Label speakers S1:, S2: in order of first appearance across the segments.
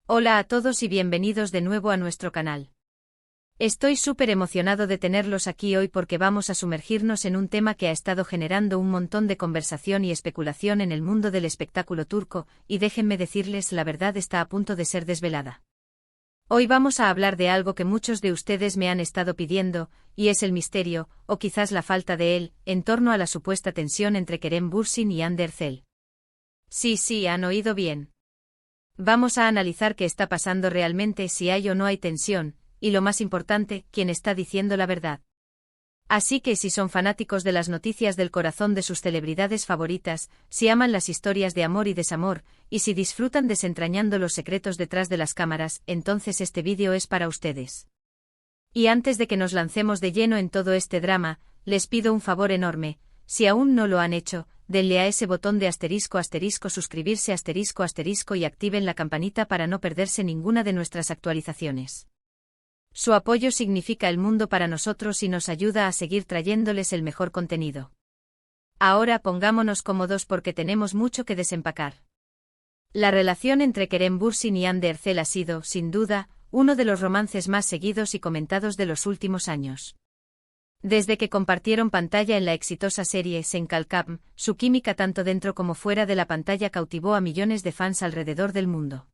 S1: Hola a todos y bienvenidos de nuevo a nuestro canal. Estoy súper emocionado de tenerlos aquí hoy porque vamos a sumergirnos en un tema que ha estado generando un montón de conversación y especulación en el mundo del espectáculo turco, y déjenme decirles, la verdad está a punto de ser desvelada. Hoy vamos a hablar de algo que muchos de ustedes me han estado pidiendo, y es el misterio, o quizás la falta de él, en torno a la supuesta tensión entre Kerem Bürsin y Hande Erçel. Sí, han oído bien. Vamos a analizar qué está pasando realmente, si hay o no hay tensión, y lo más importante, quién está diciendo la verdad. Así que si son fanáticos de las noticias del corazón de sus celebridades favoritas, si aman las historias de amor y desamor, y si disfrutan desentrañando los secretos detrás de las cámaras, entonces este vídeo es para ustedes. Y antes de que nos lancemos de lleno en todo este drama, les pido un favor enorme: si aún no lo han hecho, denle a ese botón de *** suscribirse *** y activen la campanita para no perderse ninguna de nuestras actualizaciones. Su apoyo significa el mundo para nosotros y nos ayuda a seguir trayéndoles el mejor contenido. Ahora pongámonos cómodos porque tenemos mucho que desempacar. La relación entre Kerem Bürsin y Hande Erçel ha sido, sin duda, uno de los romances más seguidos y comentados de los últimos años. Desde que compartieron pantalla en la exitosa serie Sen Kalkam, su química tanto dentro como fuera de la pantalla cautivó a millones de fans alrededor del mundo.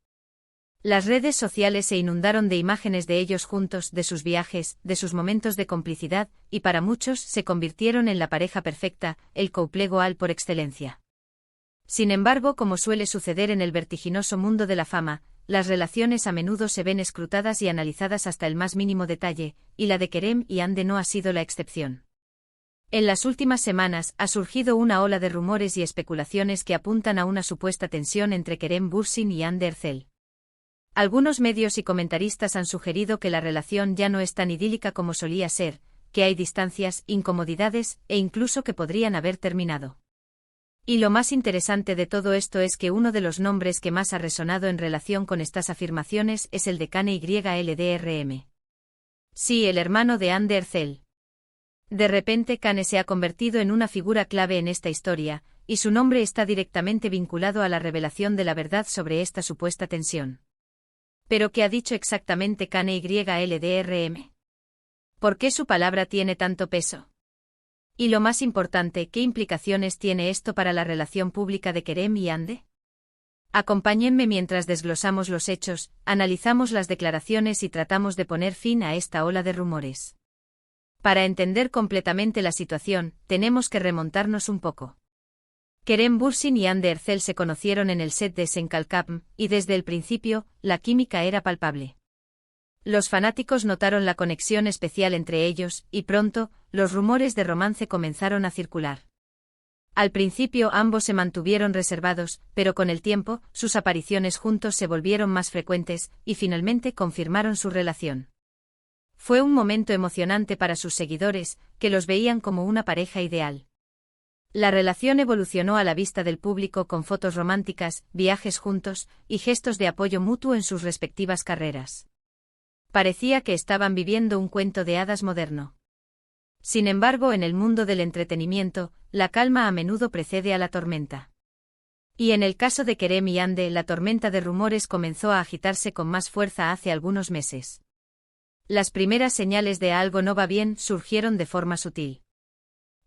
S1: Las redes sociales se inundaron de imágenes de ellos juntos, de sus viajes, de sus momentos de complicidad, y para muchos se convirtieron en la pareja perfecta, el couple goal por excelencia. Sin embargo, como suele suceder en el vertiginoso mundo de la fama, las relaciones a menudo se ven escrutadas y analizadas hasta el más mínimo detalle, y la de Kerem y Hande no ha sido la excepción. En las últimas semanas ha surgido una ola de rumores y especulaciones que apuntan a una supuesta tensión entre Kerem Bürsin y Hande Erçel. Algunos medios y comentaristas han sugerido que la relación ya no es tan idílica como solía ser, que hay distancias, incomodidades, e incluso que podrían haber terminado. Y lo más interesante de todo esto es que uno de los nombres que más ha resonado en relación con estas afirmaciones es el de Kane YLDRM. Sí, el hermano de Hande Erçel. De repente Kane se ha convertido en una figura clave en esta historia, y su nombre está directamente vinculado a la revelación de la verdad sobre esta supuesta tensión. ¿Pero qué ha dicho exactamente Kane YLDRM? ¿Por qué su palabra tiene tanto peso? Y lo más importante, ¿qué implicaciones tiene esto para la relación pública de Kerem y Hande? Acompáñenme mientras desglosamos los hechos, analizamos las declaraciones y tratamos de poner fin a esta ola de rumores. Para entender completamente la situación, tenemos que remontarnos un poco. Kerem Bürsin y Hande Erçel se conocieron en el set de Sen Kalkam, y desde el principio, la química era palpable. Los fanáticos notaron la conexión especial entre ellos, y pronto, los rumores de romance comenzaron a circular. Al principio ambos se mantuvieron reservados, pero con el tiempo, sus apariciones juntos se volvieron más frecuentes, y finalmente confirmaron su relación. Fue un momento emocionante para sus seguidores, que los veían como una pareja ideal. La relación evolucionó a la vista del público con fotos románticas, viajes juntos, y gestos de apoyo mutuo en sus respectivas carreras. Parecía que estaban viviendo un cuento de hadas moderno. Sin embargo, en el mundo del entretenimiento, la calma a menudo precede a la tormenta. Y en el caso de Kerem y Hande, la tormenta de rumores comenzó a agitarse con más fuerza hace algunos meses. Las primeras señales de algo no va bien surgieron de forma sutil.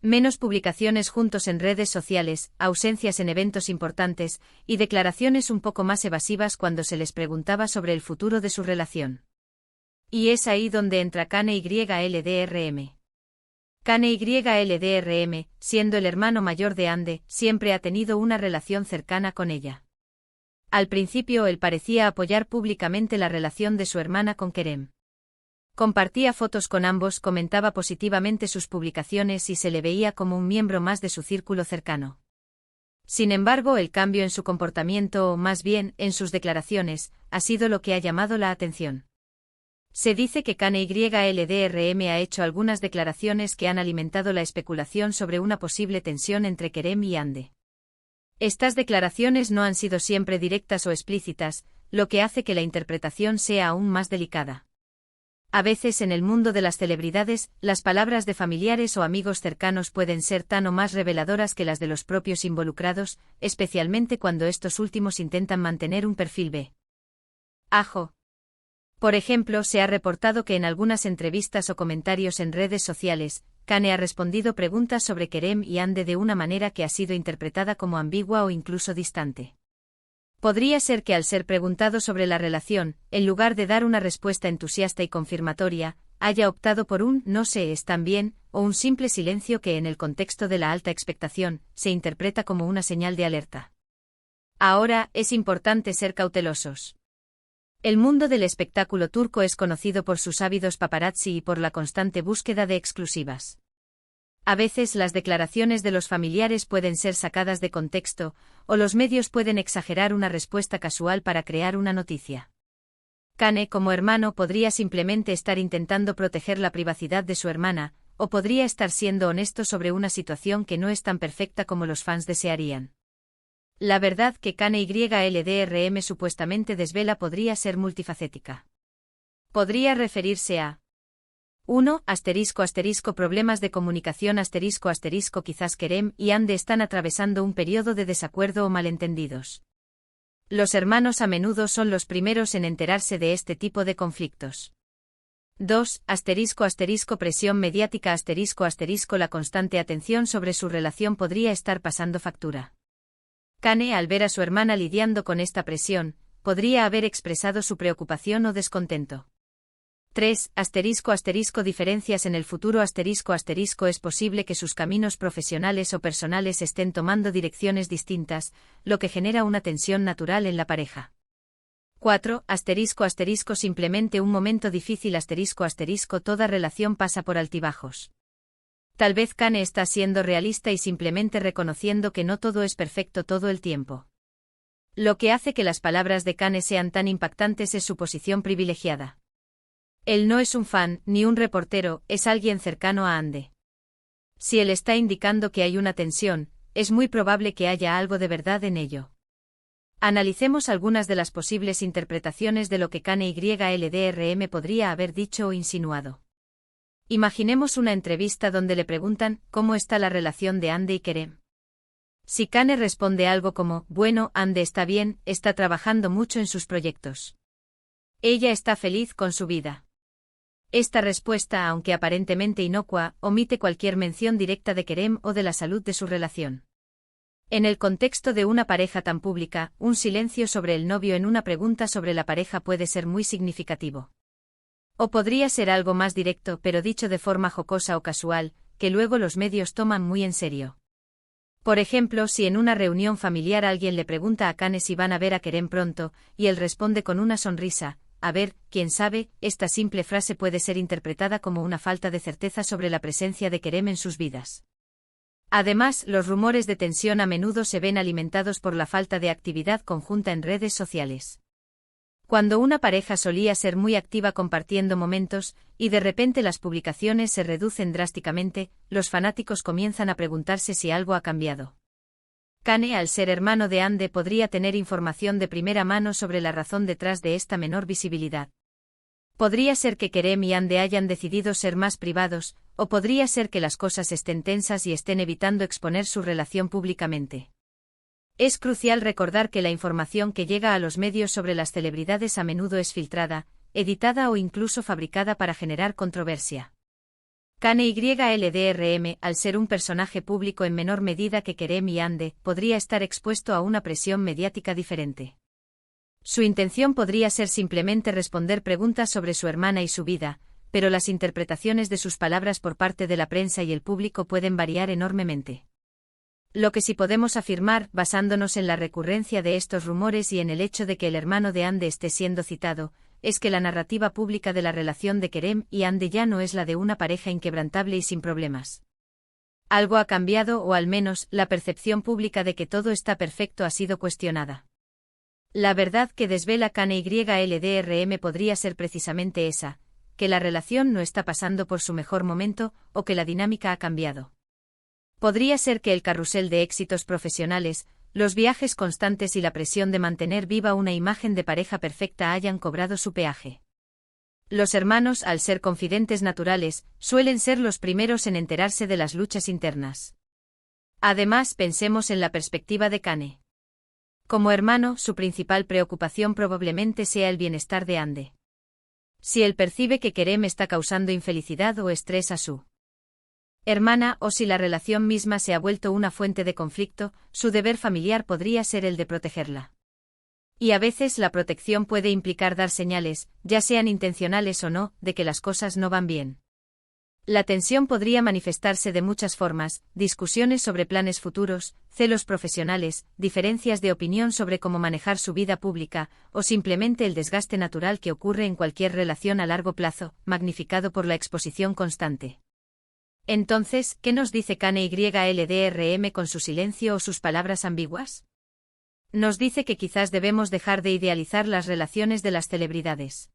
S1: Menos publicaciones juntos en redes sociales, ausencias en eventos importantes, y declaraciones un poco más evasivas cuando se les preguntaba sobre el futuro de su relación. Y es ahí donde entra Kane YLDRM. Kane YLDRM, siendo el hermano mayor de Hande, siempre ha tenido una relación cercana con ella. Al principio él parecía apoyar públicamente la relación de su hermana con Kerem. Compartía fotos con ambos, comentaba positivamente sus publicaciones y se le veía como un miembro más de su círculo cercano. Sin embargo, el cambio en su comportamiento, o más bien, en sus declaraciones, ha sido lo que ha llamado la atención. Se dice que Kane YLDRM ha hecho algunas declaraciones que han alimentado la especulación sobre una posible tensión entre Kerem y Hande. Estas declaraciones no han sido siempre directas o explícitas, lo que hace que la interpretación sea aún más delicada. A veces en el mundo de las celebridades, las palabras de familiares o amigos cercanos pueden ser tan o más reveladoras que las de los propios involucrados, especialmente cuando estos últimos intentan mantener un perfil B. Ajo. Por ejemplo, se ha reportado que en algunas entrevistas o comentarios en redes sociales, Kane ha respondido preguntas sobre Kerem y Hande de una manera que ha sido interpretada como ambigua o incluso distante. Podría ser que al ser preguntado sobre la relación, en lugar de dar una respuesta entusiasta y confirmatoria, haya optado por un «no sé, están bien», o un simple silencio que en el contexto de la alta expectación, se interpreta como una señal de alerta. Ahora, es importante ser cautelosos. El mundo del espectáculo turco es conocido por sus ávidos paparazzi y por la constante búsqueda de exclusivas. A veces las declaraciones de los familiares pueden ser sacadas de contexto, o los medios pueden exagerar una respuesta casual para crear una noticia. Kane, como hermano, podría simplemente estar intentando proteger la privacidad de su hermana, o podría estar siendo honesto sobre una situación que no es tan perfecta como los fans desearían. La verdad que Kane YLDRM supuestamente desvela podría ser multifacética. Podría referirse a 1. Problemas de comunicación quizás Kerem y Hande están atravesando un periodo de desacuerdo o malentendidos. Los hermanos a menudo son los primeros en enterarse de este tipo de conflictos. 2. Presión mediática la constante atención sobre su relación podría estar pasando factura. Kane, al ver a su hermana lidiando con esta presión, podría haber expresado su preocupación o descontento. 3. Diferencias en el futuro es posible que sus caminos profesionales o personales estén tomando direcciones distintas, lo que genera una tensión natural en la pareja. 4. Simplemente un momento difícil toda relación pasa por altibajos. Tal vez Kane está siendo realista y simplemente reconociendo que no todo es perfecto todo el tiempo. Lo que hace que las palabras de Kane sean tan impactantes es su posición privilegiada. Él no es un fan, ni un reportero, es alguien cercano a Hande. Si él está indicando que hay una tensión, es muy probable que haya algo de verdad en ello. Analicemos algunas de las posibles interpretaciones de lo que Kane YLDRM podría haber dicho o insinuado. Imaginemos una entrevista donde le preguntan ¿cómo está la relación de Hande y Kerem? Si Kane responde algo como «Bueno, Hande está bien, está trabajando mucho en sus proyectos. Ella está feliz con su vida». Esta respuesta, aunque aparentemente inocua, omite cualquier mención directa de Kerem o de la salud de su relación. En el contexto de una pareja tan pública, un silencio sobre el novio en una pregunta sobre la pareja puede ser muy significativo. O podría ser algo más directo, pero dicho de forma jocosa o casual, que luego los medios toman muy en serio. Por ejemplo, si en una reunión familiar alguien le pregunta a Kane si van a ver a Kerem pronto, y él responde con una sonrisa, a ver, quién sabe, esta simple frase puede ser interpretada como una falta de certeza sobre la presencia de Kerem en sus vidas. Además, los rumores de tensión a menudo se ven alimentados por la falta de actividad conjunta en redes sociales. Cuando una pareja solía ser muy activa compartiendo momentos, y de repente las publicaciones se reducen drásticamente, los fanáticos comienzan a preguntarse si algo ha cambiado. Kane, al ser hermano de Hande, podría tener información de primera mano sobre la razón detrás de esta menor visibilidad. Podría ser que Kerem y Hande hayan decidido ser más privados, o podría ser que las cosas estén tensas y estén evitando exponer su relación públicamente. Es crucial recordar que la información que llega a los medios sobre las celebridades a menudo es filtrada, editada o incluso fabricada para generar controversia. Kane YLDRM, al ser un personaje público en menor medida que Kerem y Hande, podría estar expuesto a una presión mediática diferente. Su intención podría ser simplemente responder preguntas sobre su hermana y su vida, pero las interpretaciones de sus palabras por parte de la prensa y el público pueden variar enormemente. Lo que sí podemos afirmar, basándonos en la recurrencia de estos rumores y en el hecho de que el hermano de Hande esté siendo citado, es que la narrativa pública de la relación de Kerem y Hande ya no es la de una pareja inquebrantable y sin problemas. Algo ha cambiado o al menos, la percepción pública de que todo está perfecto ha sido cuestionada. La verdad que desvela Kane YLDRM podría ser precisamente esa, que la relación no está pasando por su mejor momento, o que la dinámica ha cambiado. Podría ser que el carrusel de éxitos profesionales, los viajes constantes y la presión de mantener viva una imagen de pareja perfecta hayan cobrado su peaje. Los hermanos, al ser confidentes naturales, suelen ser los primeros en enterarse de las luchas internas. Además, pensemos en la perspectiva de Kane. Como hermano, su principal preocupación probablemente sea el bienestar de Ande. Si él percibe que Kerem está causando infelicidad o estrés a su hermana, o si la relación misma se ha vuelto una fuente de conflicto, su deber familiar podría ser el de protegerla. Y a veces la protección puede implicar dar señales, ya sean intencionales o no, de que las cosas no van bien. La tensión podría manifestarse de muchas formas: discusiones sobre planes futuros, celos profesionales, diferencias de opinión sobre cómo manejar su vida pública, o simplemente el desgaste natural que ocurre en cualquier relación a largo plazo, magnificado por la exposición constante. Entonces, ¿qué nos dice KNYLDRM con su silencio o sus palabras ambiguas? Nos dice que quizás debemos dejar de idealizar las relaciones de las celebridades.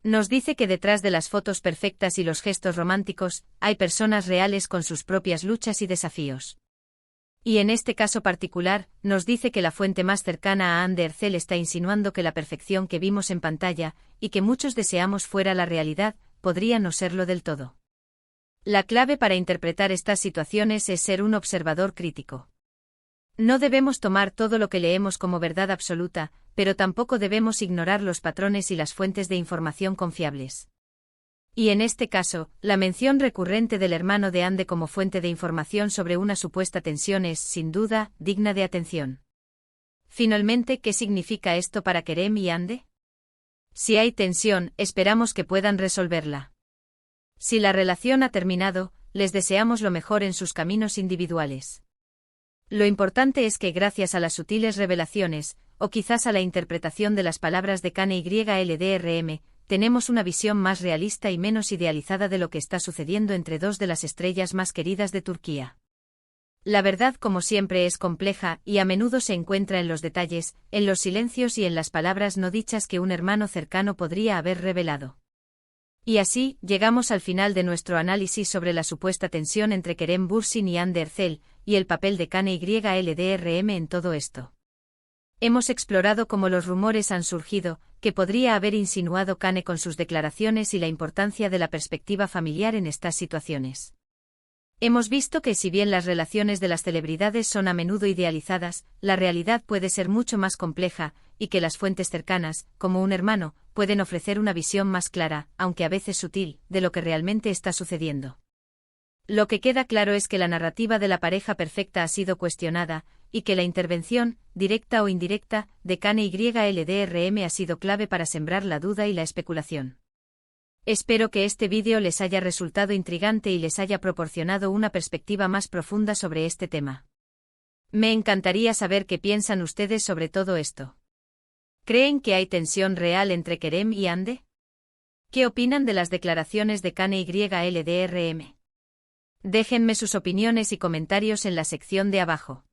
S1: Nos dice que detrás de las fotos perfectas y los gestos románticos, hay personas reales con sus propias luchas y desafíos. Y en este caso particular, nos dice que la fuente más cercana a Ande Ercel está insinuando que la perfección que vimos en pantalla, y que muchos deseamos fuera la realidad, podría no serlo del todo. La clave para interpretar estas situaciones es ser un observador crítico. No debemos tomar todo lo que leemos como verdad absoluta, pero tampoco debemos ignorar los patrones y las fuentes de información confiables. Y en este caso, la mención recurrente del hermano de Ande como fuente de información sobre una supuesta tensión es, sin duda, digna de atención. Finalmente, ¿qué significa esto para Kerem y Ande? Si hay tensión, esperamos que puedan resolverla. Si la relación ha terminado, les deseamos lo mejor en sus caminos individuales. Lo importante es que gracias a las sutiles revelaciones, o quizás a la interpretación de las palabras de KNYLDRM, tenemos una visión más realista y menos idealizada de lo que está sucediendo entre dos de las estrellas más queridas de Turquía. La verdad, como siempre, es compleja, y a menudo se encuentra en los detalles, en los silencios y en las palabras no dichas que un hermano cercano podría haber revelado. Y así, llegamos al final de nuestro análisis sobre la supuesta tensión entre Kerem Bürsin y Hande Erçel, y el papel de KNYLDRM en todo esto. Hemos explorado cómo los rumores han surgido, que podría haber insinuado Kane con sus declaraciones y la importancia de la perspectiva familiar en estas situaciones. Hemos visto que si bien las relaciones de las celebridades son a menudo idealizadas, la realidad puede ser mucho más compleja, y que las fuentes cercanas, como un hermano, pueden ofrecer una visión más clara, aunque a veces sutil, de lo que realmente está sucediendo. Lo que queda claro es que la narrativa de la pareja perfecta ha sido cuestionada, y que la intervención, directa o indirecta, de KNYLDRM ha sido clave para sembrar la duda y la especulación. Espero que este vídeo les haya resultado intrigante y les haya proporcionado una perspectiva más profunda sobre este tema. Me encantaría saber qué piensan ustedes sobre todo esto. ¿Creen que hay tensión real entre Kerem y Hande? ¿Qué opinan de las declaraciones de KNYLDRM? Déjenme sus opiniones y comentarios en la sección de abajo.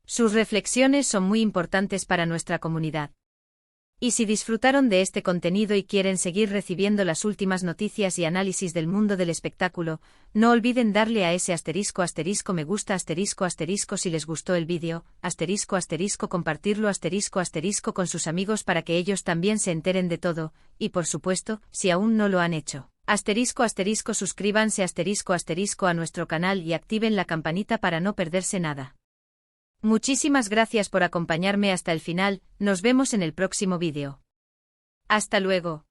S1: Sus reflexiones son muy importantes para nuestra comunidad. Y si disfrutaron de este contenido y quieren seguir recibiendo las últimas noticias y análisis del mundo del espectáculo, no olviden darle a ese * me gusta * si les gustó el vídeo, * compartirlo * con sus amigos para que ellos también se enteren de todo, y por supuesto, si aún no lo han hecho, * suscríbanse * a nuestro canal y activen la campanita para no perderse nada. Muchísimas gracias por acompañarme hasta el final, nos vemos en el próximo vídeo. Hasta luego.